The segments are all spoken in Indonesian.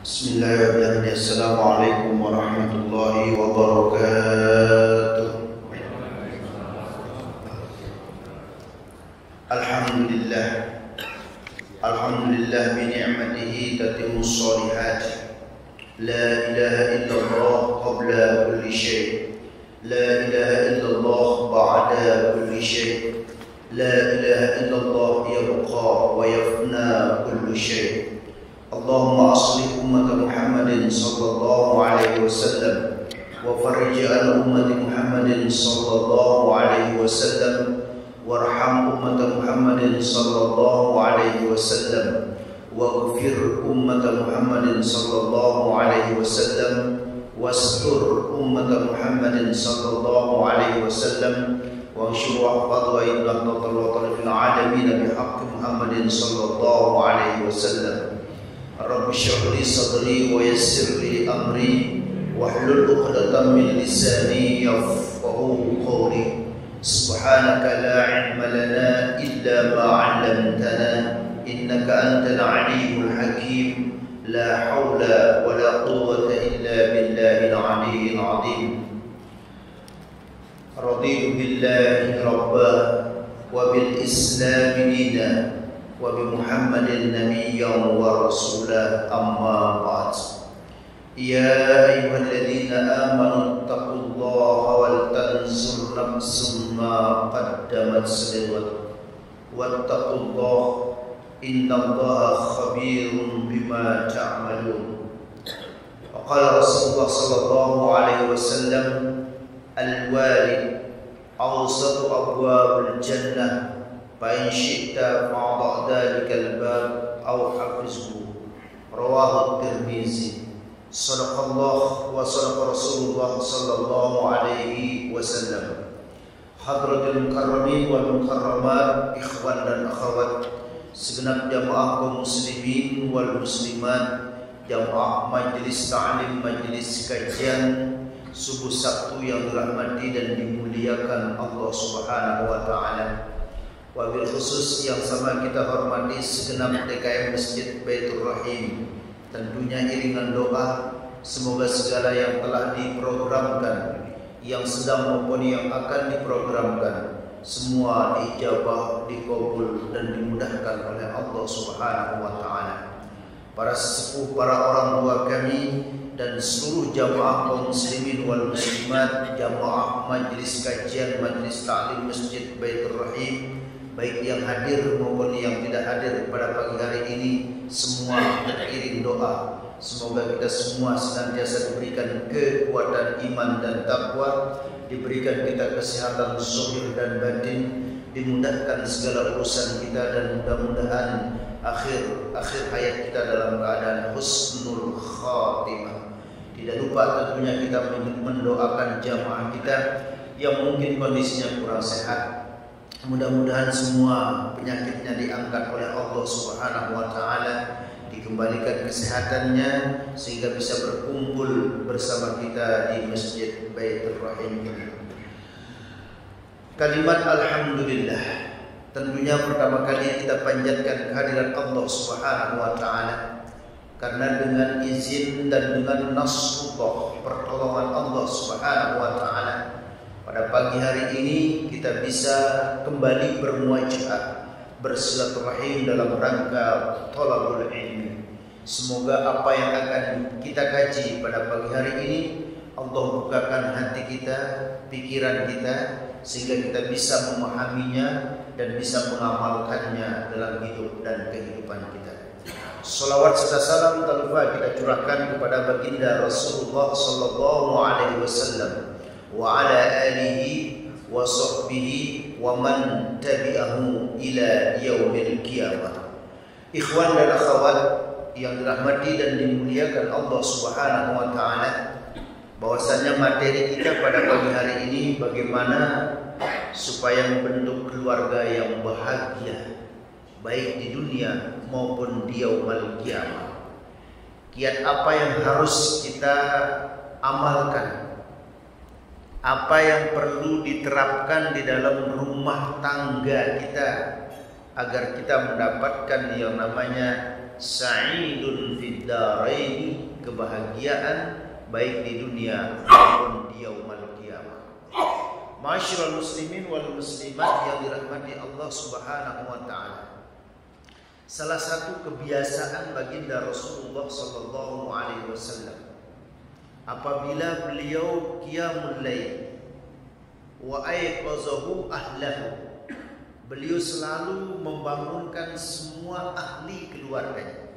Bismillahirrahmanirrahim. Assalamualaikum warahmatullahi wabarakatuh. Alhamdulillah. Alhamdulillah bi ni'matihi tatimmus shalihat. La ilaha illallah qabla kulli syai'. La ilaha illallah ba'da kulli syai'. La ilaha illallah yabqa wa yafna kullu syai'. Allahumma aslih ummata Muhammadin sallallahu alaihi wasallam wa farij an ummati Muhammadin sallallahu alaihi wasallam warham ummata Muhammadin sallallahu alaihi wasallam waghfir ummata Muhammadin sallallahu alaihi wasallam wastur ummata Muhammadin sallallahu alaihi wasallam وانشر واحفظ وإنك تطلع في العالمين بحق محمد صلى الله عليه وسلم رب اشرح لي صدري ويسر لي أمري واحلل عقدة من لساني يفقهوا قولي سبحانك لا علم لنا إلا ما علمتنا إنك أنت العليم الحكيم لا حول ولا قوة إلا بالله العلي العظيم رضيت بالله ربا وبالإسلام دينا وبمحمد نبيا ورسولا أما بعد يا أيها الذين آمنوا اتقوا الله ولتنظر نفس ما قدمت لغد واتقوا الله إن الله خبير بما تعملون وقال رسول الله صلى الله عليه وسلم الوالد أوسط أبواب الجنة فإن شئت فاضع ذلك الباب أو حفظه رواه الترمذي صدق الله وصدق رسول الله صلى الله عليه وسلم حضرة المكرمين والمكرمات إخوان dan akhwat segenap jamaah kaum muslimin wal muslimat, jamaah majelis ta'lim, majelis kajian subuh Sabtu yang dirahmati dan dimuliakan Allah Subhanahu wa taala. Wabil khusus yang sama kita hormati segenap DKM Masjid Baitur Rahim. Tentunya iringan doa semoga segala yang telah diprogramkan, yang sedang maupun yang akan diprogramkan, semua diijabah, dikabul dan dimudahkan oleh Allah Subhanahu wa taala. Para sesepuh, para orang tua kami dan seluruh jamaah kaum muslimin wal muslimat, jamaah majelis kajian, majelis ta'lim Masjid Baitur Rahim, baik yang hadir maupun yang tidak hadir pada pagi hari ini, semua teriring doa. Semoga kita semua senantiasa diberikan kekuatan iman dan takwa, diberikan kita kesehatan zahir dan batin, dimudahkan segala urusan kita, dan mudah-mudahan akhir hayat kita dalam keadaan husnul khatimah. Tidak lupa tentunya kita mendoakan jamaah kita yang mungkin kondisinya kurang sehat. Mudah-mudahan semua penyakitnya diangkat oleh Allah Subhanahu wa taala, dikembalikan kesehatannya sehingga bisa berkumpul bersama kita di Masjid Baitur Rahim. Kalimat alhamdulillah tentunya pertama kali kita panjatkan kehadiran Allah Subhanahu wa taala, karena dengan izin dan dengan nasrullah, pertolongan Allah Subhanahu wa taala, pada pagi hari ini kita bisa kembali bermuajah, bersilaturahim dalam rangka thalabul ilmi. Semoga apa yang akan kita kaji pada pagi hari ini Allah bukakan hati kita, pikiran kita, sehingga kita bisa memahaminya dan bisa mengamalkannya dalam hidup dan kehidupan kita. Salawat serta salam tak lupa kita curahkan kepada baginda Rasulullah sallallahu alaihi wasallam wa ala alihi wa sahbihi wa man tabi'ahu ila yaumil qiyamah. Ikhwan dan akhwat yang dirahmati dan dimuliakan Allah Subhanahu wa taala, bahwasanya materi kita pada pagi hari ini bagaimana supaya membentuk keluarga yang bahagia baik di dunia maupun di yaumul qiyamah. Kiat apa yang harus kita amalkan, apa yang perlu diterapkan di dalam rumah tangga kita agar kita mendapatkan yang namanya sa'idun fid dharaini, kebahagiaan baik di dunia maupun di yaumul qiyamah. Ma'asyiral muslimin wal muslimat yang dirahmati Allah Subhanahu wa taala. Salah satu kebiasaan baginda Rasulullah sallallahu alaihi wasallam apabila beliau qiyamul lail wa ayqazahu ahlahu, beliau selalu membangunkan semua ahli keluarganya.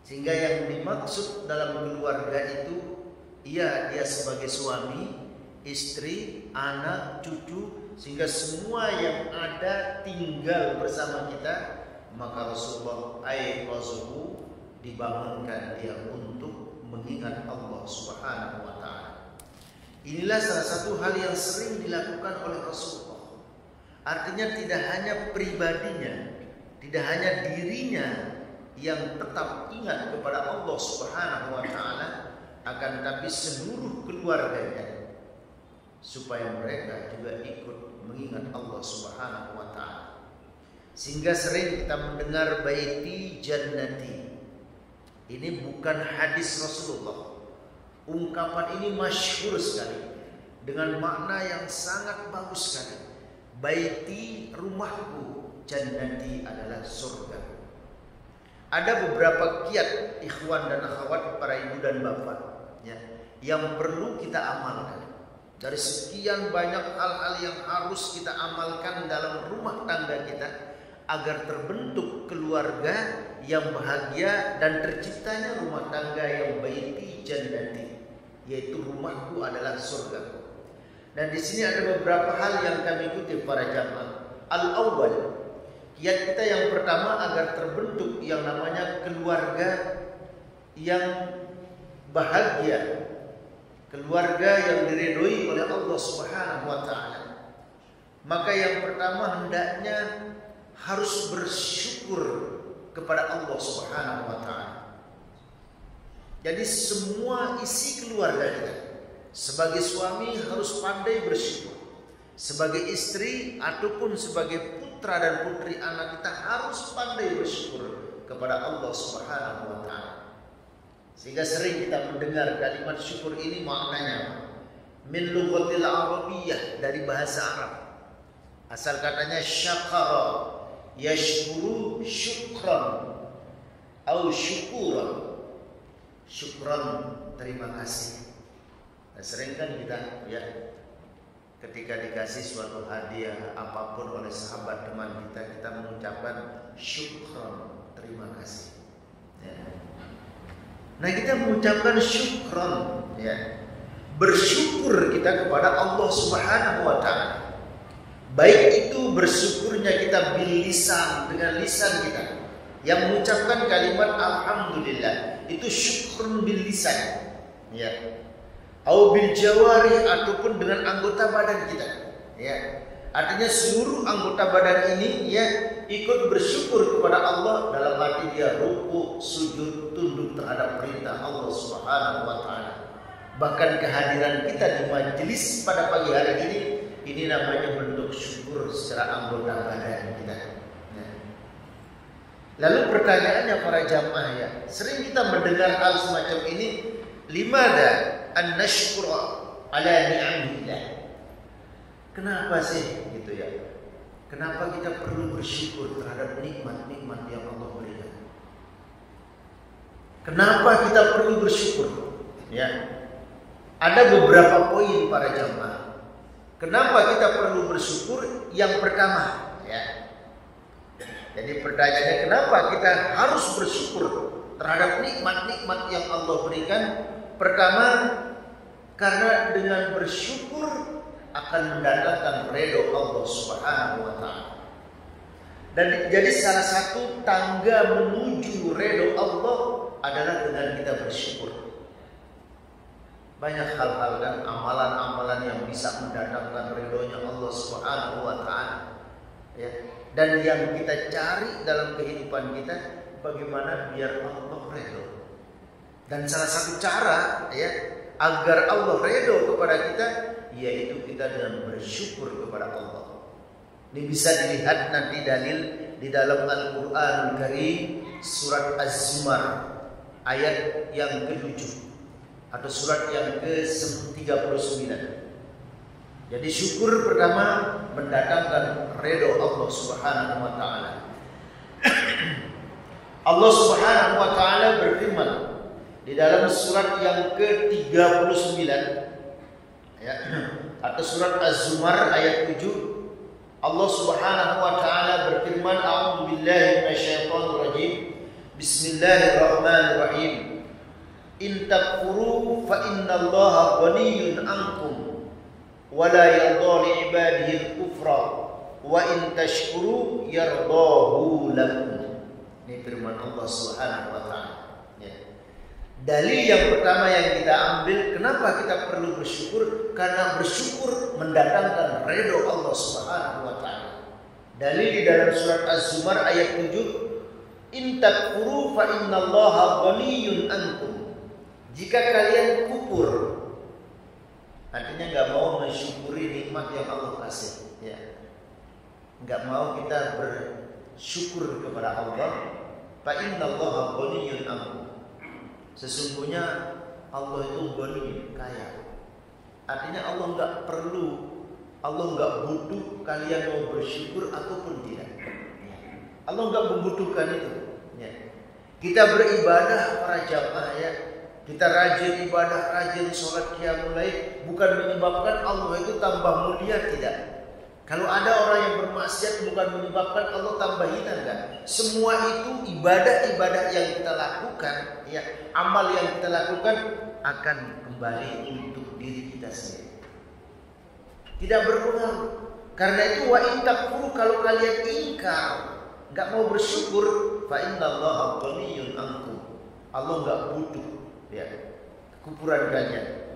Sehingga yang dimaksud dalam keluarga itu dia sebagai suami, istri, anak, cucu, sehingga semua yang ada tinggal bersama kita. Maka Rasulullah ayqazahu, dibangunkan dia untuk mengingat Allah Subhanahu wa taala. Inilah salah satu hal yang sering dilakukan oleh Rasulullah. Artinya tidak hanya pribadinya, tidak hanya dirinya yang tetap ingat kepada Allah Subhanahu wa taala, akan tetapi seluruh keluarganya, supaya mereka juga ikut mengingat Allah Subhanahu wa taala. Sehingga sering kita mendengar baiti jannati. Ini bukan hadis Rasulullah. Ungkapan ini masyhur sekali dengan makna yang sangat bagus sekali. Baiti, rumahku, jannati adalah surga. Ada beberapa kiat ikhwan dan akhwat, para ibu dan bapak, ya, yang perlu kita amalkan. Dari sekian banyak hal-hal yang harus kita amalkan dalam rumah tangga kita, agar terbentuk keluarga yang bahagia dan terciptanya rumah tangga yang baiti jannati, yaitu rumahku adalah surga. Dan di sini ada beberapa hal yang kami ikuti para jamaah. Al-awwal, kiat kita yang pertama agar terbentuk yang namanya keluarga yang bahagia, keluarga yang diridhoi oleh Allah Subhanahu wa taala. Maka yang pertama hendaknya harus bersyukur kepada Allah Subhanahu wa taala. Jadi semua isi keluarga kita, sebagai suami harus pandai bersyukur, sebagai istri ataupun sebagai putra dan putri anak kita harus pandai bersyukur kepada Allah Subhanahu wa taala. Sehingga sering kita mendengar kalimat syukur ini maknanya min lughatil arabiyyah, dari bahasa Arab. Asal katanya syakara yashkuru syukran atau syukuran. Syukran, terima kasih. Nah, sering kan kita ya, ketika dikasih suatu hadiah apapun oleh sahabat teman kita, kita mengucapkan syukran, terima kasih, ya. Nah, kita mengucapkan syukran, ya, bersyukur kita kepada Allah Subhanahu wa taala. Baik itu bersyukurnya kita bil lisan, dengan lisan kita yang mengucapkan kalimat alhamdulillah, itu syukrun bil lisan, ya. Au bil jawari, ataupun dengan anggota badan kita, ya. Artinya seluruh anggota badan ini ya ikut bersyukur kepada Allah, dalam arti dia ruku, sujud, tunduk terhadap perintah Allah Subhanahu wa taala. Bahkan kehadiran kita di majelis pada pagi hari ini namanya bentuk syukur secara anggota badan kita. Nah. Lalu pertanyaannya para jamaah, ya, sering kita mendengar hal semacam ini, limada an nashkura ala ni'amillah. Kenapa sih gitu ya? Kenapa kita perlu bersyukur terhadap nikmat-nikmat yang Allah berikan? Kenapa kita perlu bersyukur? Ya. Ada beberapa poin para jamaah. Kenapa kita perlu bersyukur? Yang pertama, ya. Jadi pertanyaannya, kenapa kita harus bersyukur terhadap nikmat-nikmat yang Allah berikan? Pertama, karena dengan bersyukur akan mendatangkan ridho Allah Subhanahu wa taala. Dan jadi salah satu tangga menuju ridho Allah adalah dengan kita bersyukur. Banyak hal-hal dan amalan-amalan yang bisa mendatangkan ridhonya Allah Subhanahu wa taala, ya. Dan yang kita cari dalam kehidupan kita, bagaimana biar Allah ridho. Dan salah satu cara, ya, agar Allah ridho kepada kita, yaitu kita dengan bersyukur kepada Allah. Ini bisa dilihat nanti dalil di dalam Al-Qur'anul Karim surat Az-Zumar ayat yang ke-7 atau surat yang ke-39. Jadi syukur pertama mendatangkan ridho Allah Subhanahu wa taala. Allah Subhanahu wa taala berfirman di dalam surat yang ke-39 ya, atau surat Az-Zumar ayat 7, Allah Subhanahu wa taala berfirman, a'udzu billahi minasyaitonir rajim. Bismillahirrahmanirrahim. In takfuru fa innallaha ghaniyyun 'ankum wa la yarda li 'ibadihi al-kufra wa in tashkuru yardahu lakum. Ini firman Allah Subhanahu wa taala. Ya. Dalil yang pertama yang kita ambil, kenapa kita perlu bersyukur? Karena bersyukur mendatangkan ridho Allah Subhanahu wa taala. Dalil di dalam surat Az-Zumar ayat 7, in takfuru fa innallaha ghaniyyun 'ankum. Jika kalian kufur, artinya nggak mau mensyukuri nikmat yang Allah kasih, ya. Nggak mau kita bersyukur kepada Allah. Fa innallaha ghaniyyun 'ankum. Sesungguhnya Allah itu ghani, kaya. Artinya Allah nggak perlu, Allah nggak butuh kalian mau bersyukur ataupun tidak. Allah nggak membutuhkan itu. Ya. Kita beribadah para jamaah, ya. Kita rajin ibadah, rajin sholat qiyamul lail, bukan menyebabkan Allah itu tambah mulia, tidak. Kalau ada orang yang bermaksiat bukan menyebabkan Allah tambah hina, enggak. Semua itu ibadah-ibadah yang kita lakukan, ya, amal yang kita lakukan akan kembali untuk diri kita sendiri. Tidak berpengaruh. Karena itu wa in takfuru, kalau kalian ingkar, enggak mau bersyukur, fa innallaha ghaniyyun 'ankum. Allah enggak butuh, ya, kekufuran kalian.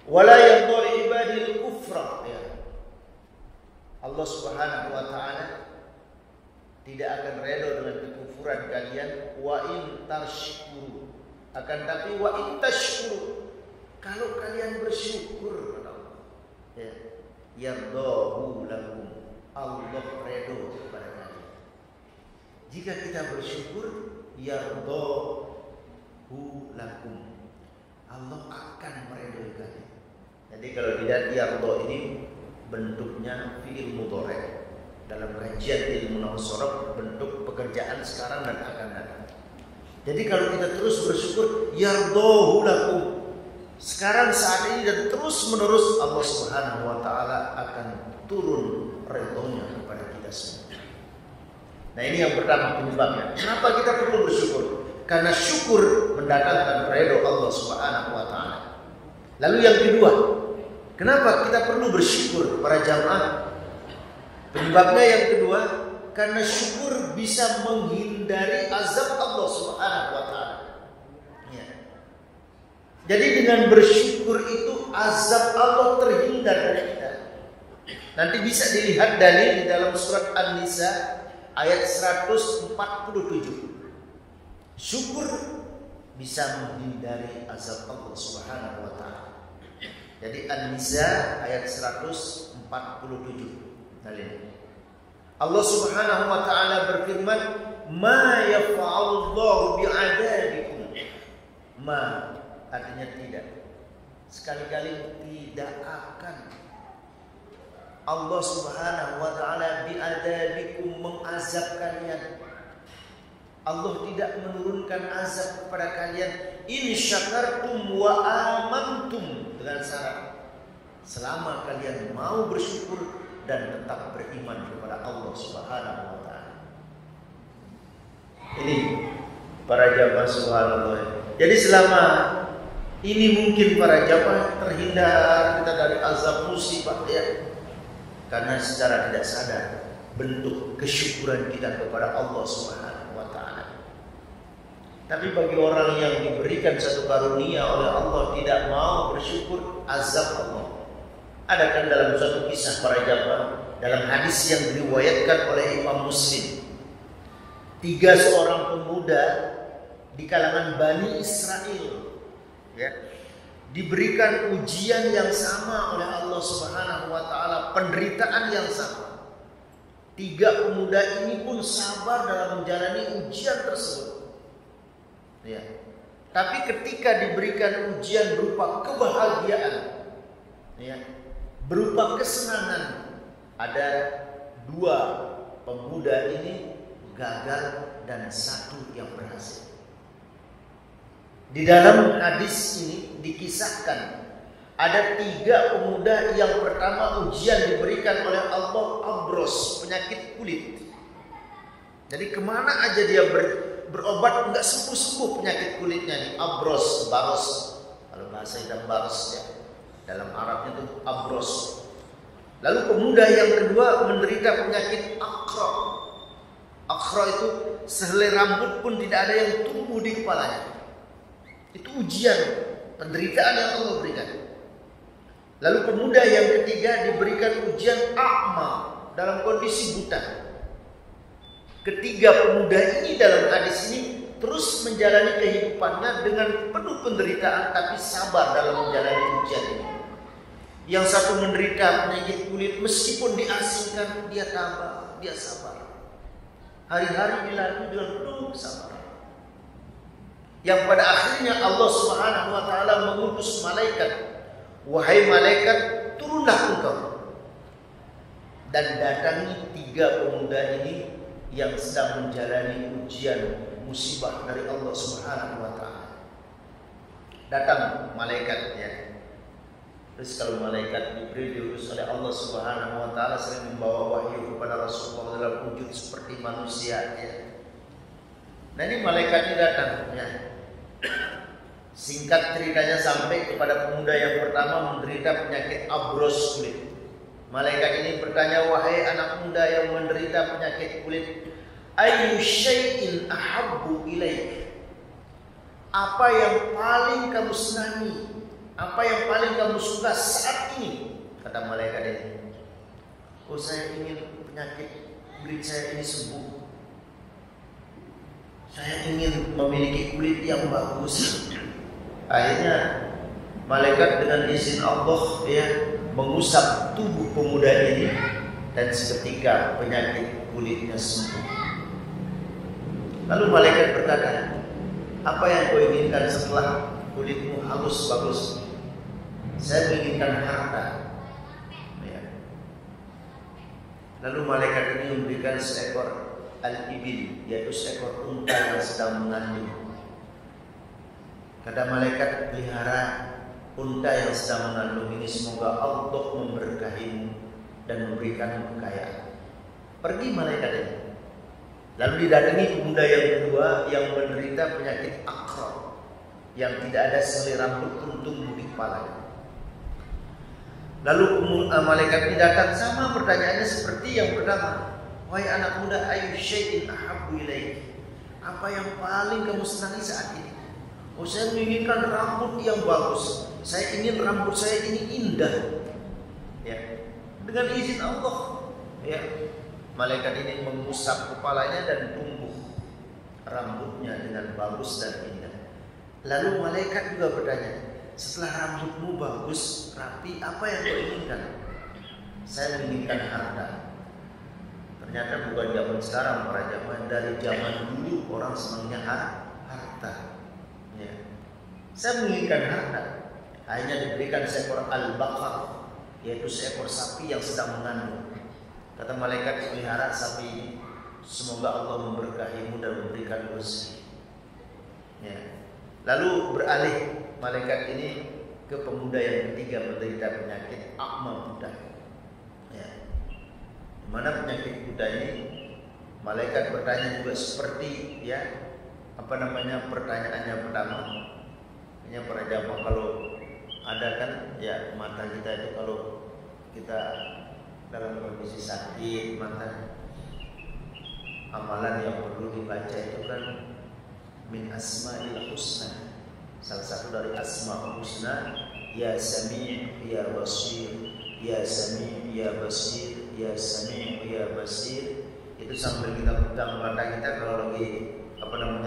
Wala yarda li ibadihi al-kufra, ya. Allah Subhanahu wa taala tidak akan redha dengan kekufuran kalian. Wa in tashkuru, akan tapi wa in tashkuru, kalau kalian bersyukur kepada Allah, ya, yardahu lakum, Allah redha kepada kalian. Jika kita bersyukur, yardahu lakum, Allah akan meridhoi kalian. Jadi kalau tidak, yarda ini bentuknya fi'il mudhari'. Dalam kajian ilmu nahwu sharaf, bentuk pekerjaan sekarang dan akan datang. Jadi kalau kita terus bersyukur, yardahu lakum, sekarang saat ini dan terus menerus, Allah Subhanahu wa taala akan turun ridhonya kepada kita semua. Nah, ini yang pertama penyebabnya. Kenapa kita perlu bersyukur? Karena syukur mendatangkan ridho Allah Subhanahu wa taala. Lalu yang kedua, kenapa kita perlu bersyukur para jamaah? Penyebabnya yang kedua, karena syukur bisa menghindari azab Allah Subhanahu wa taala. Ya. Jadi dengan bersyukur itu azab Allah terhindar dari kita. Nanti bisa dilihat dalil di dalam surat An-Nisa ayat 147. Syukur bisa menghindari azab Allah Subhanahu wa taala. Jadi An-Nisa ayat 147 dalil. Allah Subhanahu wa taala berfirman, "Ma yaf'alullahu bi'adabikum." Ma artinya tidak. Sekali-kali tidak akan Allah Subhanahu wa taala bi'adabikum, mengazab kalian. Allah tidak menurunkan azab kepada kalian in syakartum wa amantum, dengan syarat selama kalian mau bersyukur dan tetap beriman kepada Allah Subhanahu wa taala. Ini para jamaah subhanallah. Jadi selama ini mungkin para jamaah terhindar kita dari azab musibah, ya, karena secara tidak sadar bentuk kesyukuran kita kepada Allah Subhanahu wa taala. Tapi bagi orang yang diberikan satu karunia oleh Allah tidak mau bersyukur, azab Allah. Ada kan dalam suatu kisah para jamaah, dalam hadis yang diriwayatkan oleh Imam Muslim, 3 seorang pemuda di kalangan Bani Israel, ya, diberikan ujian yang sama oleh Allah Subhanahu wa taala, penderitaan yang sama. Tiga pemuda ini pun sabar dalam menjalani ujian tersebut. Ya. Tapi ketika diberikan ujian berupa kebahagiaan, ya, berupa kesenangan, ada dua pemuda ini gagal dan satu yang berhasil. Di dalam hadis ini dikisahkan ada tiga pemuda yang pertama ujian diberikan oleh Allah abros, penyakit kulit. Jadi kemana aja dia berobat nggak sembuh-sembuh penyakit kulitnya nih, abros, baros. Kalau bahasa kita baros ya, dalam Arabnya itu abros. Lalu pemuda yang kedua menderita penyakit akra. Akra itu sehelai rambut pun tidak ada yang tumbuh di kepalanya. Itu ujian, penderitaan yang Allah berikan. Lalu pemuda yang ketiga diberikan ujian a'ma, dalam kondisi buta. Ketiga pemuda ini dalam hadis ini terus menjalani kehidupannya dengan penuh penderitaan tapi sabar dalam menjalani ujian ini. Yang satu menderita penyakit kulit meskipun diasingkan dia tabah, dia sabar. Hari-hari dilalui dengan penuh kesabaran. Yang pada akhirnya Allah Subhanahu wa taala mengutus malaikat, wahai malaikat, turunlah engkau dan datangi tiga pemuda ini yang sedang menjalani ujian musibah dari Allah Subhanahu wa taala. Datang malaikat ya. Terus kalau malaikat Jibril diutus oleh Allah Subhanahu wa taala sering membawa wahyu kepada Rasulullah dalam wujud seperti manusia ya. Nah ini malaikat ini datang ya. Singkat ceritanya sampai kepada pemuda yang pertama menderita penyakit abros kulit. Malaikat ini bertanya, wahai anak muda yang menderita penyakit kulit, ayyu syai'in ahabbu ilaik? Apa yang paling kamu senangi? Apa yang paling kamu suka saat ini? Kata malaikat ini. Oh, saya ingin penyakit kulit saya ini sembuh. Saya ingin memiliki kulit yang bagus. Akhirnya malaikat dengan izin Allah ya mengusap tubuh pemuda ini dan seketika penyakit kulitnya sembuh. Lalu malaikat berkata, apa yang kau inginkan setelah kulitmu halus bagus? Saya menginginkan harta. Ya. Lalu malaikat ini memberikan seekor al-ibil, yaitu seekor unta yang sedang mengandung. Kata malaikat, pelihara unta yang sedang mengandung ini, semoga Allah memberkahimu dan memberikan kekayaan. Pergi malaikat ini. Lalu didatangi pemuda yang kedua yang menderita penyakit akra, yang tidak ada selai rambut pun tumbuh di kepalanya. Lalu malaikat ini datang, sama pertanyaannya seperti yang pertama. Wahai anak muda, ayyu syai'in ahabbu ilaik? Apa yang paling kamu senangi saat ini? Oh, saya menginginkan rambut yang bagus. Saya ingin rambut saya ini indah. Ya. Dengan izin Allah, ya. Malaikat ini mengusap kepalanya dan tumbuh rambutnya dengan bagus dan indah. Lalu malaikat juga bertanya, setelah rambutmu bagus, rapi, apa yang kau inginkan? Saya menginginkan harta. Ternyata bukan zaman sekarang, para zaman dari zaman dulu orang senangnya harta. Ya. Saya menginginkan harta. Akhirnya diberikan seekor al-baqar, yaitu seekor sapi yang sedang mengandung. Kata malaikat, pelihara sapi ini, semoga Allah memberkahimu dan memberikan rezeki. Ya. Lalu beralih malaikat ini ke pemuda yang ketiga menderita penyakit akma buta. Ya. Dimana penyakit buta ini, malaikat bertanya juga seperti ya pertanyaannya pertama. Hanya para jamaah kalau ada kan ya mata kita itu kalau kita dalam kondisi sakit, maka amalan yang perlu dibaca itu kan min asma'il husna. Salah satu dari asma'ul husna, ya sami' ya basir, ya sami' ya basir, ya sami' ya basir. Itu sambil kita pegang mata kita kalau lagi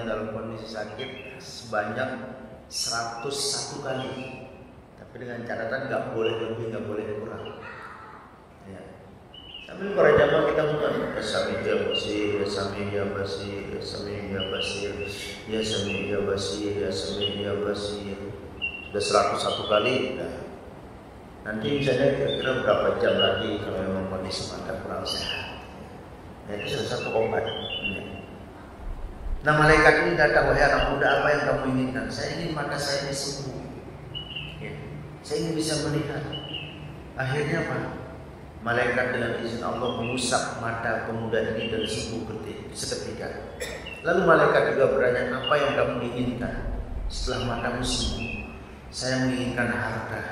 dalam kondisi sakit sebanyak 101 kali. Tapi dengan catatan nggak boleh lebih, nggak boleh kurang. Ya. Tapi para jamaah kita bukan ya sami ya basir, ya sami ya basir, ya sami ya basir, ya sami ya basir, ya sami ya basir. Sudah 101 kali. Nah, nanti misalnya kira-kira berapa jam lagi kalau memang kondisi mata kurang sehat. Nah, itu salah satu obat. Nah, malaikat ini datang, wahai anak muda, apa yang kamu inginkan? Saya ingin mata saya ini sembuh. Ya. Saya ingin bisa melihat. Akhirnya apa? Malaikat dengan izin Allah mengusap mata pemuda ini dan sembuh seketika. Lalu malaikat juga bertanya, apa yang kamu inginkan setelah matamu sembuh? Saya menginginkan harta.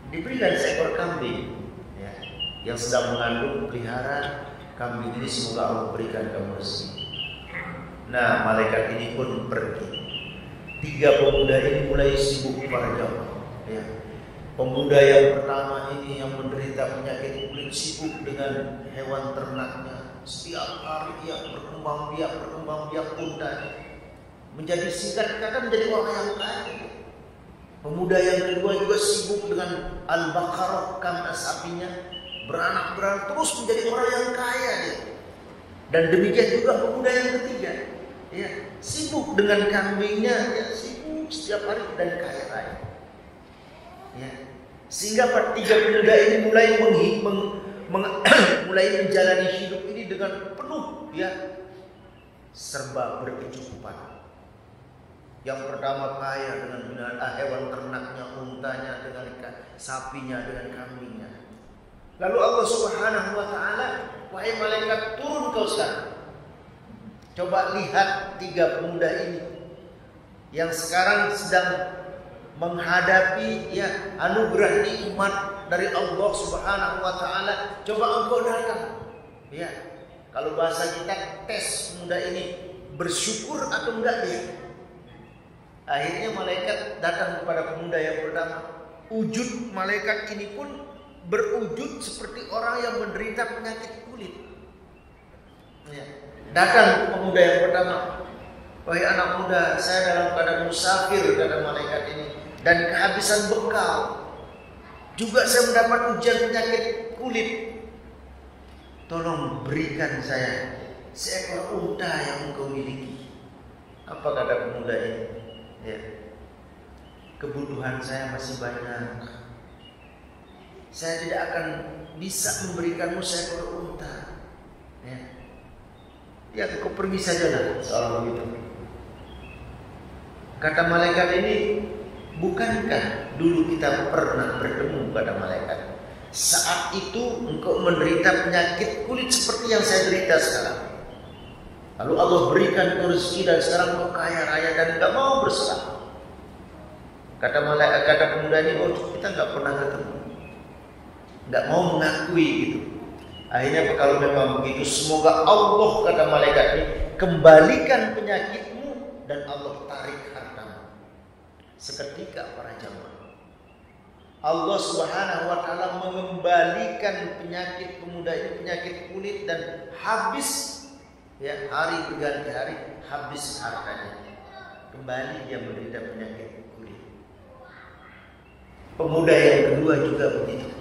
Diberikan seekor kambing ya, yang sedang mengandung pelihara. Kambing ini semoga Allah berikan kamu rezeki. Nah, malaikat ini pun pergi. 3 pemuda ini mulai sibuk para jamaah ya. Pemuda yang pertama ini yang menderita penyakit kulit sibuk dengan hewan ternaknya. Setiap hari ia berkembang biak untanya. Menjadi singkat kata menjadi orang yang kaya. Pemuda yang kedua juga sibuk dengan al-baqarah, kambing sapinya, beranak terus menjadi orang yang kaya dia. Dan demikian juga pemuda yang ketiga, ya, sibuk dengan kambingnya, ya, sibuk setiap hari dan kaya raya. Ya. Sehingga 3 pemuda ini mulai menjalani hidup ini dengan penuh ya serba berkecukupan. Yang pertama kaya dengan hewan ternaknya, untanya, dengan sapinya, dengan kambingnya. Lalu Allah Subhanahu wa taala, wahai malaikat, turun kau sekarang. Coba lihat 3 pemuda ini yang sekarang sedang menghadapi ya anugerah nikmat dari Allah Subhanahu wa taala. Coba engkau datang. Ya. Kalau bahasa kita tes pemuda ini bersyukur atau enggak dia. Akhirnya malaikat datang kepada pemuda yang pertama. Wujud malaikat ini pun berwujud seperti orang yang menderita penyakit kulit. Ya. Datang ke pemuda yang pertama. Wahai anak muda, saya dalam keadaan musafir, kata malaikat ini, dan kehabisan bekal. Juga saya mendapat ujian penyakit kulit. Tolong berikan saya seekor unta yang engkau miliki. Apa kata pemuda ini? Ya. Kebutuhan saya masih banyak. Saya tidak akan bisa memberikanmu seekor unta. Ya. Ya, kau pergi sajalah, soal begitu. Kata malaikat ini, bukankah dulu kita pernah bertemu, kata malaikat? Saat itu engkau menderita penyakit kulit seperti yang saya derita sekarang. Lalu Allah berikan kau rezeki dan sekarang kau kaya raya dan tidak mau berserah. Kata malaikat, kata pemuda ini, oh kita nggak pernah ketemu, nggak mau mengakui gitu. Akhirnya kalau memang begitu, semoga Allah, kata malaikat ini, kembalikan penyakitmu dan Allah tarik hartamu. Seketika para jamaah, Allah Subhanahu wa taala mengembalikan penyakit pemuda ini, penyakit kulit, dan habis ya hari berganti hari, habis hartanya. Kembali dia menderita penyakit kulit. Pemuda yang kedua juga begitu.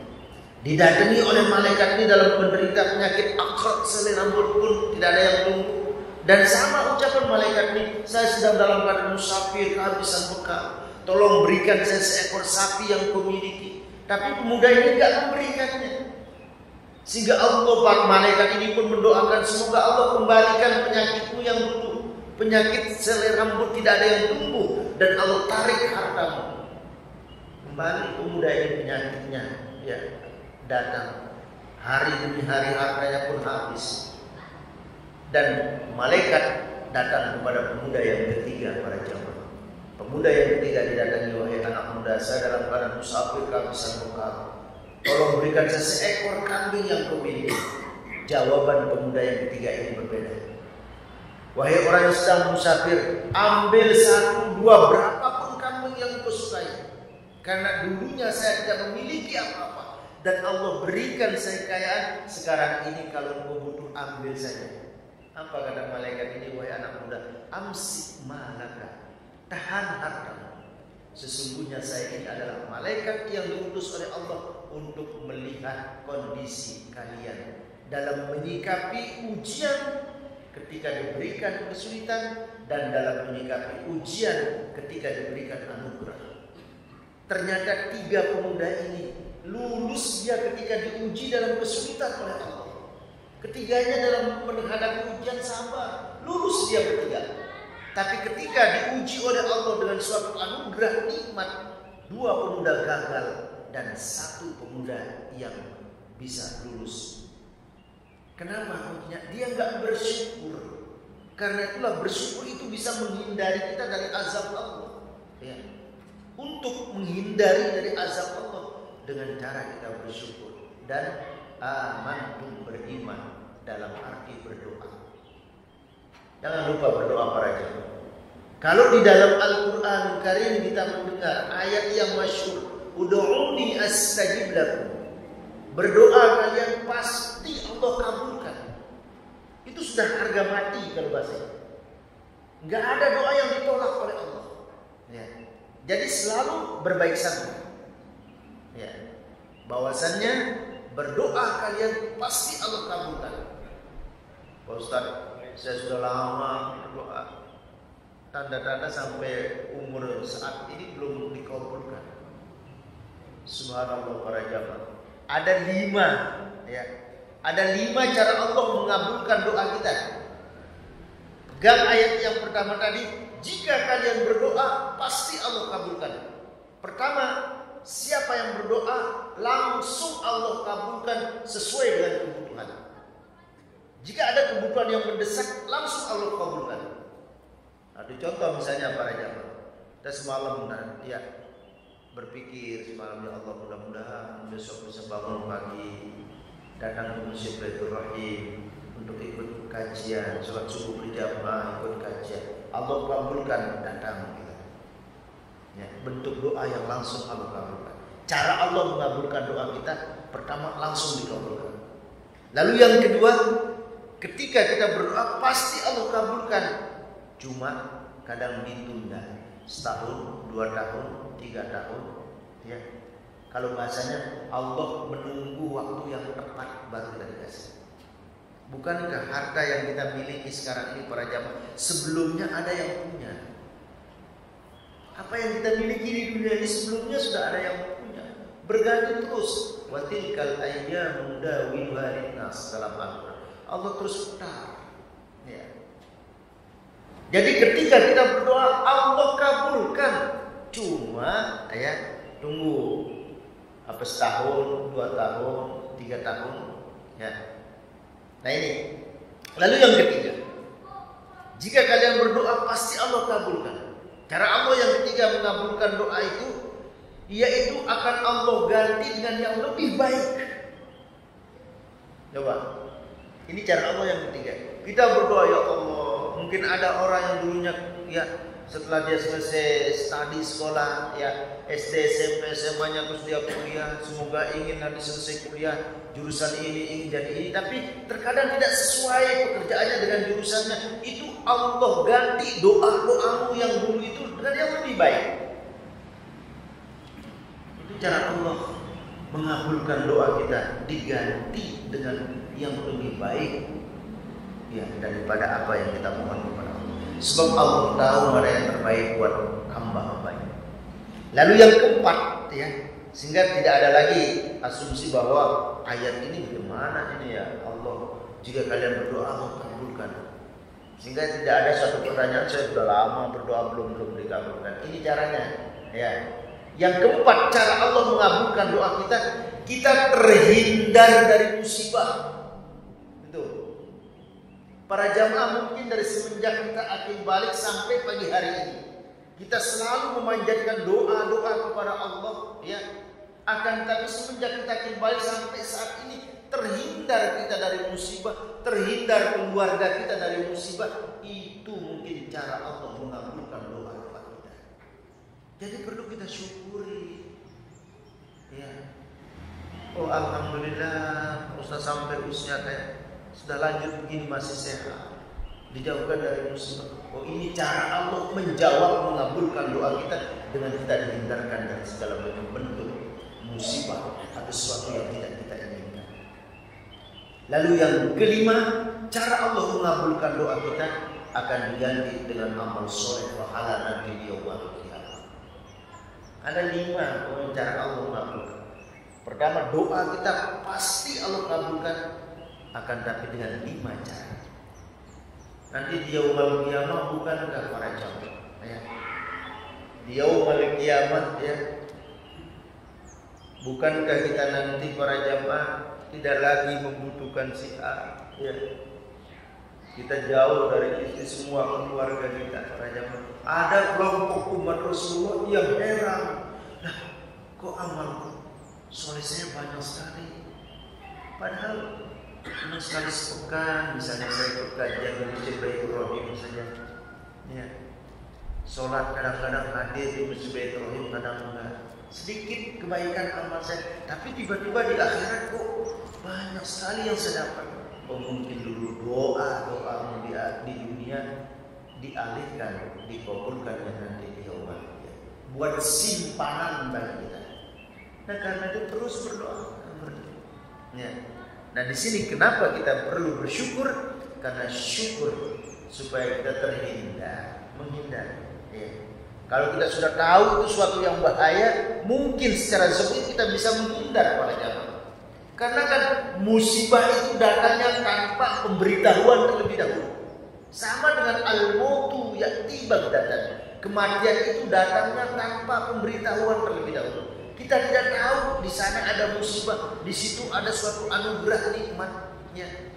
Didatangi oleh malaikat ini dalam menderita penyakit akrat, selai rambut pun tidak ada yang tumbuh. Dan sama ucapan malaikat ini, saya sedang dalam keadaan musafir, kehabisan bekal. Tolong berikan saya seekor sapi yang kau miliki. Tapi pemuda ini tidak memberikannya. Sehingga Allah, malaikat ini pun mendoakan, semoga Allah kembalikan penyakitmu yang dulu, penyakit selai rambut tidak ada yang tumbuh, dan Allah tarik hartamu. Kembali pemuda ini penyakitnya ya datang, hari demi hari hartanya pun habis. Dan malaikat datang kepada pemuda yang ketiga, para jamaah. Pemuda yang ketiga didatangi, wahai anak muda, saya dalam keadaan musafir, kehabisan bekal. Tolong berikan saya seekor kambing yang kau miliki. Jawaban pemuda yang ketiga ini berbeda. Wahai orang yang sedang musafir, ambil 1, 2, berapapun kambing yang kau sukai. Karena dulunya saya tidak memiliki apa-apa, dan Allah berikan saya kekayaan. Sekarang ini kalau kau butuh, ambil saja. Apa kata malaikat ini, wahai anak muda? Amsik malaka, tahan hartamu. Sesungguhnya saya ini adalah malaikat yang diutus oleh Allah untuk melihat kondisi kalian. dalam menyikapi ujian ketika diberikan kesulitan, dan dalam menyikapi ujian ketika diberikan anugerah. Ternyata 3 pemuda ini lulus dia ketika diuji dalam kesulitan oleh Allah. Ketiganya dalam menghadapi ujian sabar, lulus dia bertiga. Tapi ketika diuji oleh Allah dengan suatu anugerah nikmat, 2 pemuda gagal dan 1 pemuda yang bisa lulus. Kenapa? Dia nggak bersyukur. Karena itulah bersyukur itu bisa menghindari kita dari azab Allah. Ya. Untuk menghindari dari azab Allah dengan cara kita bersyukur dan amantum, beriman dalam arti berdoa. Jangan lupa berdoa para jemaah. Kalau di dalam Al-Quran Karim kita mendengar ayat yang masyhur, ud'uni astajib lakum. Berdoa kalian pasti Allah kabulkan. Itu sudah harga mati kalau bahasa. Enggak ada doa yang ditolak oleh Allah. Ya. Jadi selalu berbaik sangka. Ya. Bahwasannya berdoa kalian pasti Allah kabulkan. Pak Ustaz, saya sudah lama berdoa. Tanda-tanda sampai umur saat ini belum dikabulkan. Subhanallah para jamaah. Ada 5 ya. Ada 5 cara Allah mengabulkan doa kita. Pegang ayat yang pertama tadi, jika kalian berdoa pasti Allah kabulkan. Pertama, siapa yang berdoa langsung Allah kabulkan sesuai dengan kebutuhan. Jika ada kebutuhan yang mendesak, langsung Allah kabulkan. Ada contoh misalnya para jamaah. Kita semalam ya berpikir semalam, ya Allah mudah-mudahan besok bisa bangun pagi, datang ke Masjid Baitur Rahim untuk ikut kajian, sholat subuh berjamaah, ikut kajian. Allah kabulkan, datang kita. Ya, bentuk doa yang langsung Allah kabulkan. Cara Allah mengabulkan doa kita, pertama langsung dikabulkan. Lalu yang kedua, ketika kita berdoa pasti Allah kabulkan. Cuma kadang ditunda, setahun, 2 tahun, 3 tahun. Ya. Kalau bahasanya Allah menunggu waktu yang tepat baru kita dikasih. Bukankah harta yang kita miliki sekarang ini para jamaah sebelumnya ada yang punya? Apa yang kita miliki di dunia ini sebelumnya sudah ada yang punya. Berganti terus. Wa tilkal ayyamu dawiluha linnas dalam Al-Qur'an. Allah terus putar. Ya. Jadi ketika kita berdoa Allah kabulkan. Cuma ya tunggu apa setahun, 2 tahun, 3 tahun ya. Nah ini. Lalu yang ketiga, jika kalian berdoa pasti Allah kabulkan. Cara Allah yang ketiga mengabulkan doa itu, yaitu akan Allah ganti dengan yang lebih baik. Coba, ini cara Allah yang ketiga. Kita berdoa, ya Allah, mungkin ada orang yang dulunya ya setelah dia selesai studi sekolah ya SD, SMP, SMA-nya terus dia kuliah, semoga ingin nanti selesai kuliah jurusan ini, ingin jadi ini, tapi terkadang tidak sesuai pekerjaannya dengan jurusannya. Itu Allah ganti doa-doamu yang dulu itu dengan yang lebih baik. Itu cara Allah mengabulkan doa kita, diganti dengan yang lebih baik ya daripada apa yang kita mohon kepada Allah. Sebab Allah tahu mana yang terbaik buat hamba-hambanya. Lalu yang keempat ya, sehingga tidak ada lagi asumsi bahwa ayat ini bagaimana ini ya Allah, jika kalian berdoa Allah kabulkan. Sehingga tidak ada suatu pertanyaan, saya sudah lama berdoa belum dikabulkan. Ini caranya ya. Yang keempat, cara Allah mengabulkan doa kita, kita terhindar dari musibah. Itu. Para jamaah mungkin dari semenjak kita akhir balik sampai pagi hari ini, kita selalu memanjatkan doa-doa kepada Allah ya. Akan tetapi semenjak kita akhir balik sampai saat ini, terhindar kita dari musibah, terhindar keluarga kita dari musibah. Itu mungkin cara Allah mengabulkan doa-doa kita. Jadi perlu kita syukuri ya. Oh alhamdulillah, Ustaz sampai usia kayak sudah lanjut begini masih sehat, dijauhkan dari musibah. Oh ini cara Allah menjawab, mengabulkan doa kita dengan kita dihindarkan dari segala bentuk musibah atau sesuatu yang tidak kita inginkan. Lalu yang kelima, cara Allah mengabulkan doa kita akan diganti dengan amal soleh pahala nanti di yaumul qiyamah. Ada 5 cara Allah mengabulkan. Pertama, doa kita pasti Allah kabulkan, akan tapi dengan 5 cara. Nanti di yaumul qiyamah bukankah para jamaah ya? Di yaumul qiyamah ya, bukankah kita nanti para jamaah tidak lagi membutuhkan si A ya? Kita jauh dari istri semua keluarga kita para jamaah. Ada kelompok umat Rasulullah yang heran, nah kok amal soleh saya banyak sekali, padahal cuma sekali sepekan misalnya saya ikut kajian di Masjid Baitur Rahim saja ya. Sholat kadang-kadang hadir di Masjid Baitur Rahim, kadang enggak. Sedikit kebaikan amal saya, tapi tiba-tiba di akhirat kok banyak sekali yang saya dapat. Oh, mungkin dulu doa di dunia dialihkan, dikabulkan nanti di yaumul qiyamah, buat simpanan bagi kita. Nah karena itu terus berdoa. Ya. Nah di sini kenapa kita perlu bersyukur? Karena syukur supaya kita menghindar. Ya. Kalau kita sudah tahu itu suatu yang bahaya, mungkin secara zahir kita bisa menghindar pada jamaah. Karena kan musibah itu datangnya tanpa pemberitahuan terlebih dahulu. Sama dengan al-mautu ya'ti baghtatan. Kematian itu datangnya tanpa pemberitahuan terlebih dahulu. Kita tidak tahu di sana ada musibah, di situ ada suatu anugerah nikmatnya.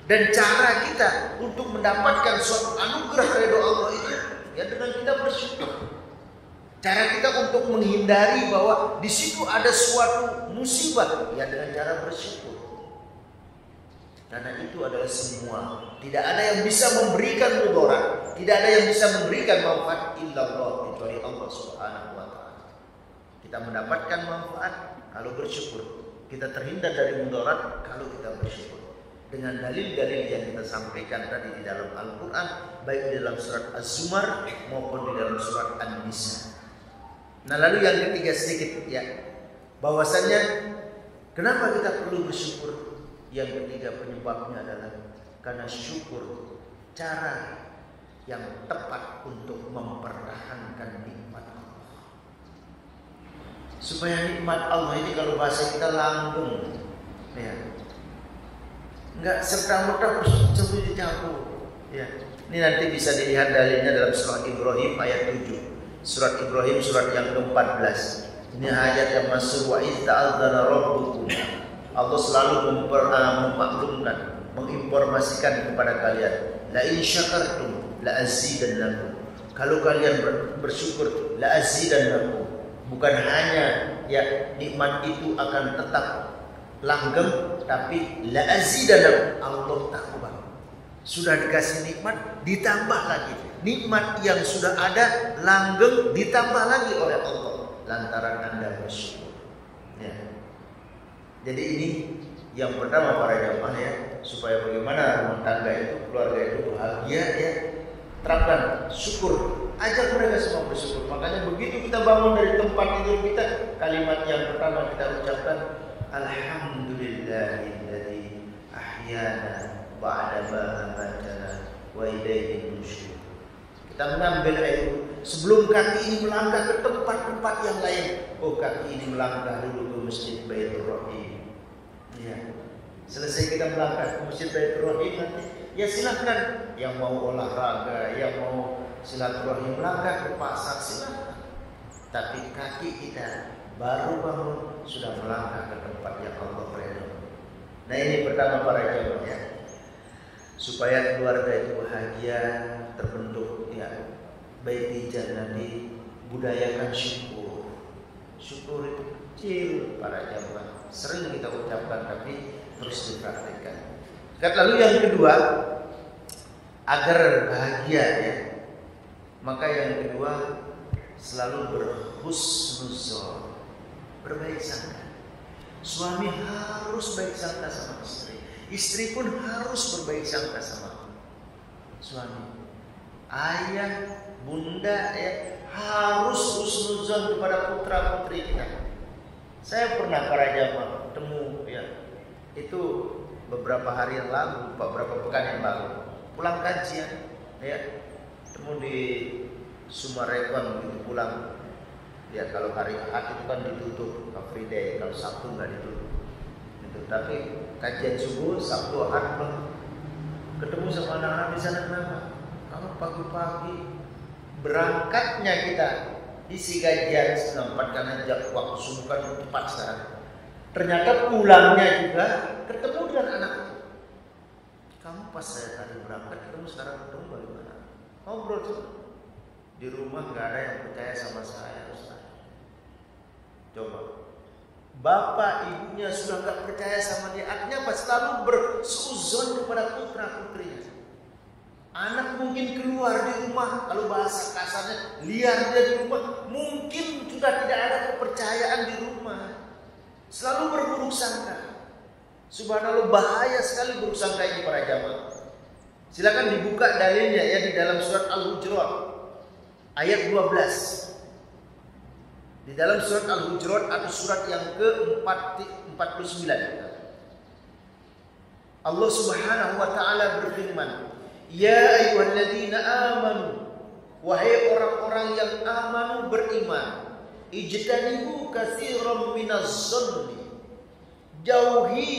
Dan cara kita untuk mendapatkan suatu anugerah ridho Allah itu ya dengan kita bersyukur. Cara kita untuk menghindari bahwa di situ ada suatu musibah ya dengan cara bersyukur. Karena itu adalah semua. Tidak ada yang bisa memberikan mudarat, tidak ada yang bisa memberikan manfaat illallah, kecuali Allah Subhanahu wa taala. Kita mendapatkan manfaat kalau bersyukur. Kita terhindar dari mudarat kalau kita bersyukur. Dengan dalil-dalil yang kita sampaikan tadi di dalam Al-Qur'an, baik di dalam surat Az-Zumar maupun di dalam surat An-Nisa. Nah, lalu yang ketiga sedikit ya, bahwasannya kenapa kita perlu bersyukur? Yang ketiga penyebabnya adalah karena syukur cara yang tepat untuk mempertahankan nikmat Allah. Supaya nikmat Allah ini kalau bahasa kita langgeng ya. Enggak serta-merta campur ya. Ini nanti bisa dilihat dalilnya dalam surat Ibrahim ayat 7. Surat Ibrahim surat yang ke-14. Ini ayat yang masuk wa idza'adzana rabbukum. Allah selalu memaklumkan, menginformasikan kepada kalian, la in syakartum la azidannakum. Kalau kalian bersyukur la azidannakum. Bukan hanya ya nikmat itu akan tetap langgeng, tapi la azidannakum, Allah takwa. Sudah dikasih nikmat ditambah lagi. Nikmat yang sudah ada langgeng ditambah lagi oleh Allah lantaran Anda bersyukur. Ya. Jadi ini yang pertama para jamaah ya, supaya bagaimana rumah tangga itu, keluarga itu bahagia ya. Terapkan syukur, ajak mereka semua bersyukur. Makanya begitu kita bangun dari tempat tidur kita, kalimat yang pertama kita ucapkan alhamdulillahilladzi ahyana ba'da ma amatana wa ilaihi nusyur. Kita mengambil itu sebelum kaki ini melangkah ke tempat-tempat yang lain. Oh, kaki ini melangkah dulu ke Masjid Baitur Rahim. Ya. Selesai kita melangkah ke Masjid Baitur Rahim nanti, ya silakan yang mau olahraga, yang mau silaturahim melangkah ke pasar silakan. Tapi kaki kita baru bangun sudah melangkah ke tempat yang Allah ridho. Nah ini pertama para jamaah ya. Supaya keluarga itu bahagia, terbentuk ya baiti jannati, budayakan syukur. Syukur itu kecil para jamaah, sering kita ucapkan tapi terus dipraktikkan. Lalu yang kedua, agar bahagia ya, maka yang kedua selalu berhusnuzon, berbaik sangka. Suami harus baik sangka sama istri. Istri pun harus berbaik sangka sama suami. Ayah, bunda ya harus husnuzon kepada putra putri kita. Saya pernah para jamaah ketemu ya, itu beberapa hari yang lalu, beberapa pekan yang lalu, pulang kajian, ya, temu di Sumarekon gitu pulang. Ya kalau hari Ahad itu kan ditutup, Free Day, kalau Sabtu nggak ditutup. Gitu. Tapi kajian subuh, Sabtu, Ahad ketemu sama anak-anak di sana. Kenapa? Kalau pagi-pagi berangkatnya kita isi kajian setengah 4 karena waktu subuh kan tepat sekarang. Ternyata pulangnya juga ketemu dengan anak itu. Kamu pas saya tadi berangkat ketemu, sekarang ketemu bagaimana? Ngobrol tuh. Di rumah nggak ada yang percaya sama saya, Ustaz. Coba. Bapak ibunya sudah nggak percaya sama dia, artinya apa? Selalu bersuzon kepada putra putrinya. Anak mungkin keluar di rumah, kalau bahasa kasarnya liar dia di rumah, mungkin sudah tidak ada kepercayaan di rumah. Selalu berburuk sangka. Subhanallah, bahaya sekali buruk sangka ini para jamaah. Silakan dibuka dalilnya ya di dalam surat Al-Hujurat ayat 12. Di dalam surat Al-Hujurat atau surat yang ke-49. Allah Subhanahu wa taala berfirman, "Ya ayyuhalladzina amanu", wahai orang-orang yang amanu beriman, "ijtanibu katsiran minaz-zanni", jauhi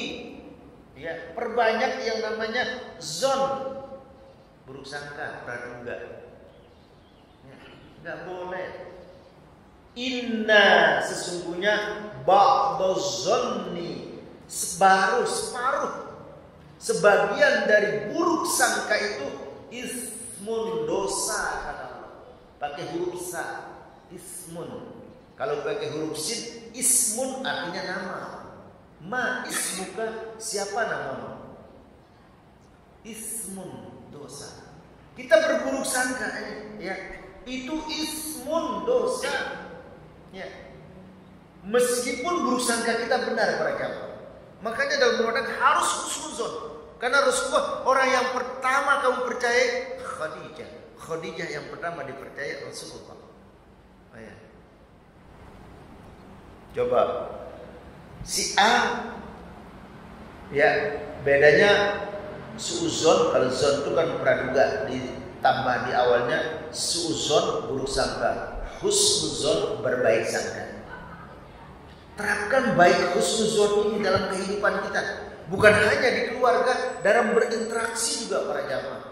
ya, perbanyak yang namanya zon, buruk sangka, praduga. Ya, enggak boleh. Inna, sesungguhnya ba'daz-zanni, separuh sebagian dari buruk sangka itu ismun, dosa, kata Allah. Pakai huruf sa, ismun. Kalau pakai huruf sin, ismun artinya nama. Ma ismuka, siapa namamu? Ismun, dosa. Kita berburuk sangka ya, itu ismun, dosa. Ya. Meskipun buruk sangka kita benar para jamaah. Makanya dalam Ramadan harus husnuzon. Karena Rasulullah orang yang pertama kamu percaya Khadijah. Khadijah yang pertama dipercaya Rasulullah. Oh, ya. Coba si A, ya bedanya suuzon, kalau zon itu kan praduga, ditambah di awalnya suuzon buruk sangka, husnuzon berbaik sangka. Terapkan baik husnuzon ini dalam kehidupan kita, bukan hanya di keluarga, dalam berinteraksi juga para jamaah.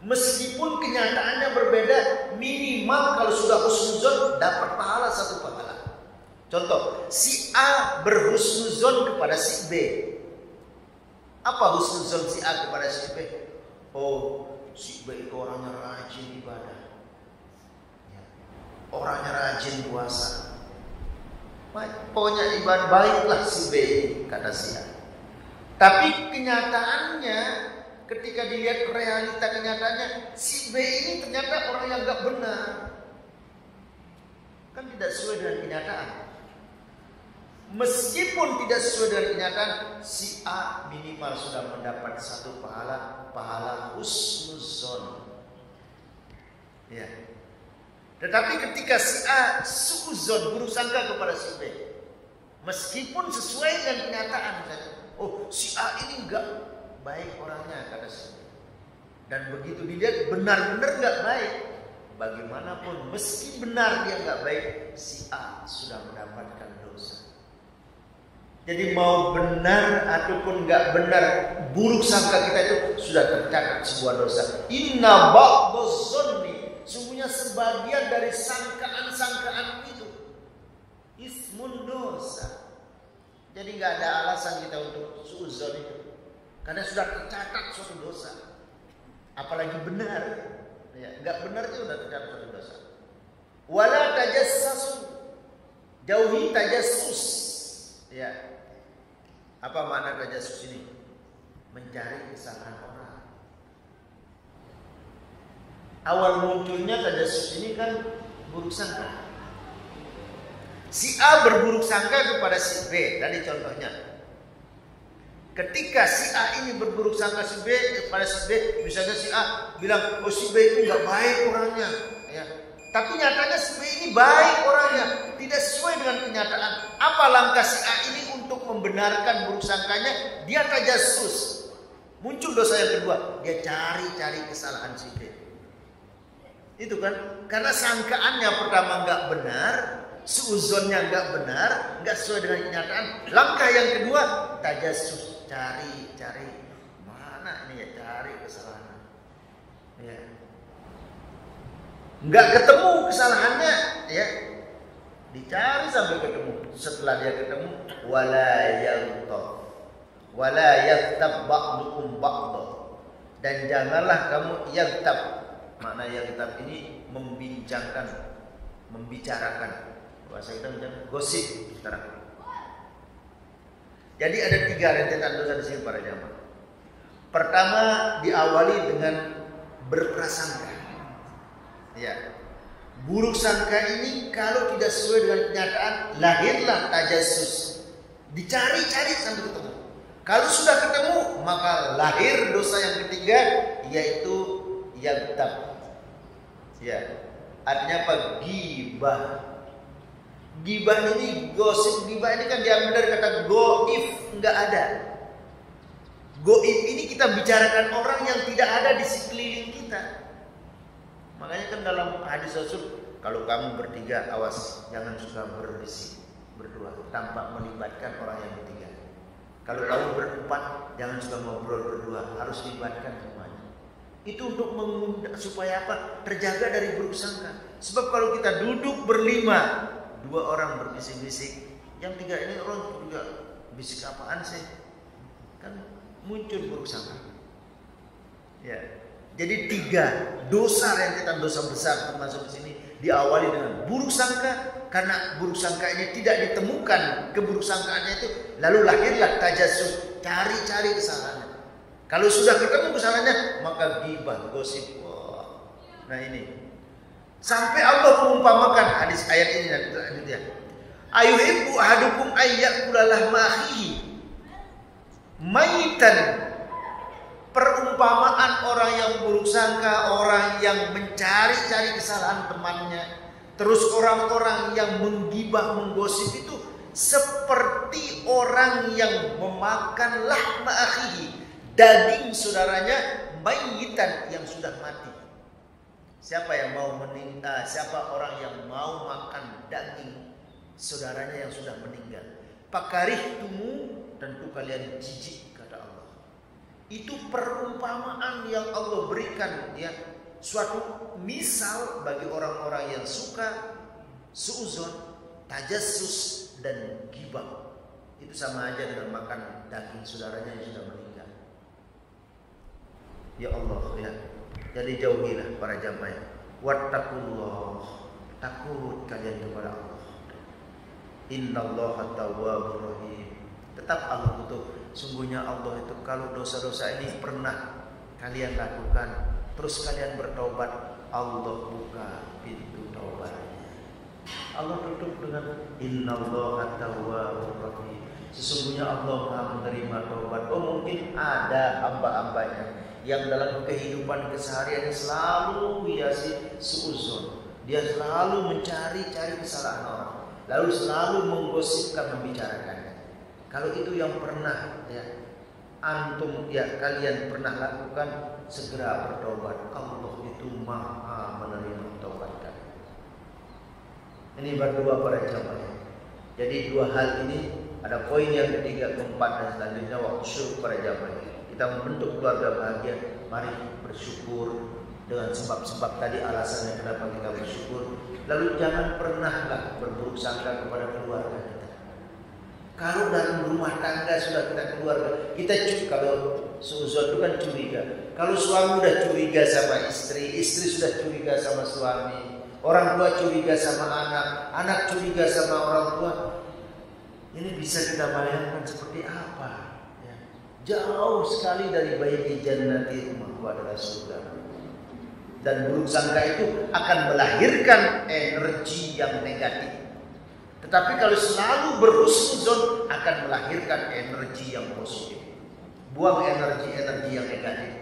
Meskipun kenyataannya berbeda, minimal kalau sudah husnuzon dapat pahala, satu pahala. Contoh, si A berhusnuzon kepada si B. Apa husnuzon si A kepada si B? Oh, si B itu orangnya rajin ibadah, orangnya rajin puasa. Pokoknya ibadah baiklah si B ini, kata si A. Tapi kenyataannya, ketika dilihat realita kenyataannya, si B ini ternyata orang yang gak benar. Kan tidak sesuai dengan kenyataan. Meskipun tidak sesuai dengan kenyataan, si A minimal sudah mendapat satu pahala husnuzon. Ya. Tetapi ketika si A suuzon, buruk sangka kepada si B, meskipun sesuai dengan kenyataan, oh si A ini enggak baik orangnya, kata si B. Dan begitu dilihat benar-benar enggak baik, bagaimanapun meski benar dia enggak baik, si A sudah mendapatkan dosa. Jadi mau benar ataupun enggak benar, buruk sangka kita itu sudah tercatat sebuah dosa. Inna ba'daz-zanni, sungguhnya sebagian dari sangkaan-sangkaan itu ismun, dosa. Jadi nggak ada alasan kita untuk suuzon itu, karena sudah tercatat suatu dosa. Apalagi benar, ya, nggak benar itu sudah tercatat suatu dosa. Wala tajassasu, jauhi tajassus. Ya, apa makna tajassus ini? Mencari kesalahan orang. Awal munculnya tajassus ini kan buruk sangka. Si A berburuk sangka kepada si B. Tadi contohnya, ketika si A ini berburuk sangka si B kepada si B, misalnya si A bilang, oh si B itu nggak baik orangnya, ya. Tapi nyatanya si B ini baik orangnya, tidak sesuai dengan kenyataan. Apa langkah si A ini untuk membenarkan buruk sangkanya, dia tajassus. Muncul dosa yang kedua, dia cari-cari kesalahan si B. Itu kan, karena sangkaannya pertama nggak benar, suuzonnya nggak benar, nggak sesuai dengan kenyataan. Langkah yang kedua, tajassus, cari-cari mana ini ya, cari kesalahan. Ya. Nggak ketemu kesalahannya, ya dicari sampai ketemu. Setelah dia ketemu, wala yaghtab ba'dukum ba'dha, dan janganlah kamu yaghtab. Makna yaghtab ini membicarakan. Bahasa kita bilang gosip sekarang. Jadi ada 3 rentetan dosa di sini para jamaah. Pertama, diawali dengan berprasangka. Ya. Buruk sangka ini kalau tidak sesuai dengan kenyataan, lahirlah tajassus. Dicari-cari sampai ketemu. Kalau sudah ketemu, maka lahir dosa yang ketiga, yaitu yaghtab. Ya, artinya apa? Ghibah. Ghibah ini, gosip ghibah ini kan diambil dari kata goib, enggak ada. Goib ini kita bicarakan orang yang tidak ada di sekeliling kita. Makanya kan dalam hadis Rasul, kalau kamu bertiga, awas jangan suka berbisik berdua tanpa melibatkan orang yang ketiga. Kalau kamu berempat, jangan suka ngobrol berdua, harus libatkan semuanya. Itu untuk mengundang supaya apa? Terjaga dari buruk sangka. Sebab kalau kita duduk berlima, 2 orang berbisik-bisik, yang 3 ini orang juga bisik apaan sih? Kan muncul buruk sangka. Ya. Jadi 3 dosa, rentetan dosa besar termasuk di sini diawali dengan buruk sangka. Karena buruk sangka ini tidak ditemukan keburuk sangkaannya itu, lalu lahirlah tajassus, cari-cari kesalahannya. Kalau sudah ketemu kesalahannya, maka ghibah, gosip. Wah. Nah ini. Sampai Allah mengumpamakan hadis ayat ini dan selanjutnya. Ayuhibbu ahadukum ayyakula lahma akhihi maitan. Perumpamaan orang yang buruk sangka, orang yang mencari-cari kesalahan temannya, terus orang-orang yang menggibah, menggosip itu seperti orang yang memakan lahma akhihi, daging saudaranya, mayitan yang sudah mati. Siapa yang mau siapa orang yang mau makan daging saudaranya yang sudah meninggal? Pakarihtumu, tentu kalian jijik, kata Allah. Itu perumpamaan yang Allah berikan, ya, suatu misal bagi orang-orang yang suka suuzon, tajassus dan ghibah. Itu sama aja dengan makan daging saudaranya yang sudah meninggal. Ya Allah, ya. Jadi jauhilah para jamaah. Wattaqullah, takut kalian kepada Allah. Innallaha tawwabur rahim. Tetap Allah butuh. Sungguhnya Allah itu kalau dosa-dosa ini pernah kalian lakukan, terus kalian bertobat, Allah buka pintu taubatnya. Allah tutup dengan innallaha tawwabur rahim. Sesungguhnya Allah Maha menerima taubat. Oh, mungkin ada hamba-hambanya yang dalam kehidupan kesehariannya selalu hiasi suuzon. Dia selalu mencari-cari kesalahan orang, lalu selalu menggosipkan, membicarakannya. Kalau itu yang pernah, ya, antum, ya, kalian pernah lakukan, segera bertobat. Allah itu Maha menerima taubat kalian. Ini berdua para jamaah. Jadi 2 hal ini, ada poin yang ketiga, keempat dan selanjutnya, syukur para jamaah. Kita membentuk keluarga bahagia, mari bersyukur dengan sebab-sebab tadi, alasannya kenapa kita bersyukur. Lalu jangan pernahlah berburuk sangka kepada keluarga kita. Kalau dalam rumah tangga sudah kita keluarga, kita kalau suuzon itu kan curiga. Kalau suami sudah curiga sama istri, istri sudah curiga sama suami, orang tua curiga sama anak, anak curiga sama orang tua. Ini bisa kita bayangkan seperti apa? Ya. Jauh sekali dari baiti jannati, rumahku adalah surga. Dan buruk sangka itu akan melahirkan energi yang negatif. Tetapi kalau selalu berhusnuzon akan melahirkan energi yang positif. Buang energi-energi yang negatif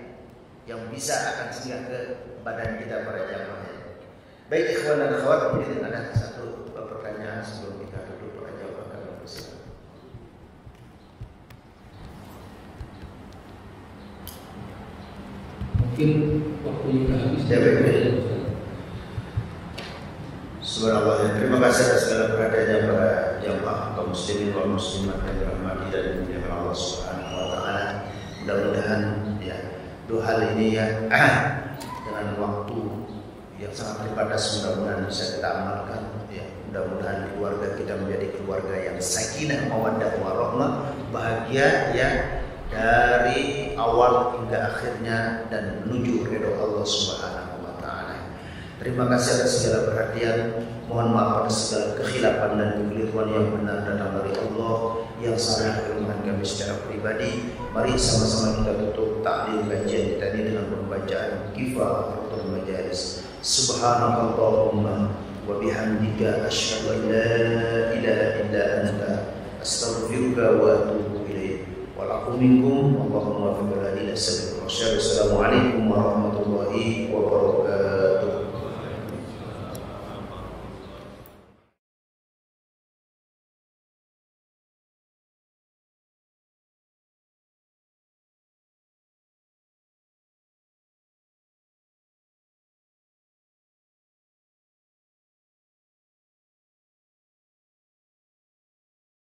yang bisa akan singgah ke badan kita para jamaah. Baik ikhwan dan akhwat, mungkin ada satu pertanyaan sebelum kita tutup para jamaah. Mungkin waktunya sudah habis. Ya, baik. Subhanallah. Terima kasih atas segala perhatiannya para jamaah kaum muslimin wal muslimat yang dirahmati dan dimuliakan Allah Subhanahu wa taala. Mudah-mudahan ya dua hal ini ya dengan waktu yang sangat terbatas mudah-mudahan bisa kita amalkan ya. Mudah-mudahan keluarga kita menjadi keluarga yang sakinah mawaddah warahmah, bahagia ya dari awal hingga akhirnya dan menuju ridho Allah Subhanahu wa taala. Terima kasih atas segala perhatian. Mohon maaf atas segala kekhilafan dan kekeliruan yang benar datang dari Allah, yang salah kelemahan kami secara pribadi. Mari sama-sama kita tutup taklim kajian kita ini dengan pembacaan Kifaratul Majalis. Subhanakallahumma wa bihamdika asyhadu an la ilaha illa anta astaghfiruka wa atubu ilaik. Walakum minkum Allahumma fi baladina sabbihi. Wassalamualaikum warahmatullahi wabarakatuh.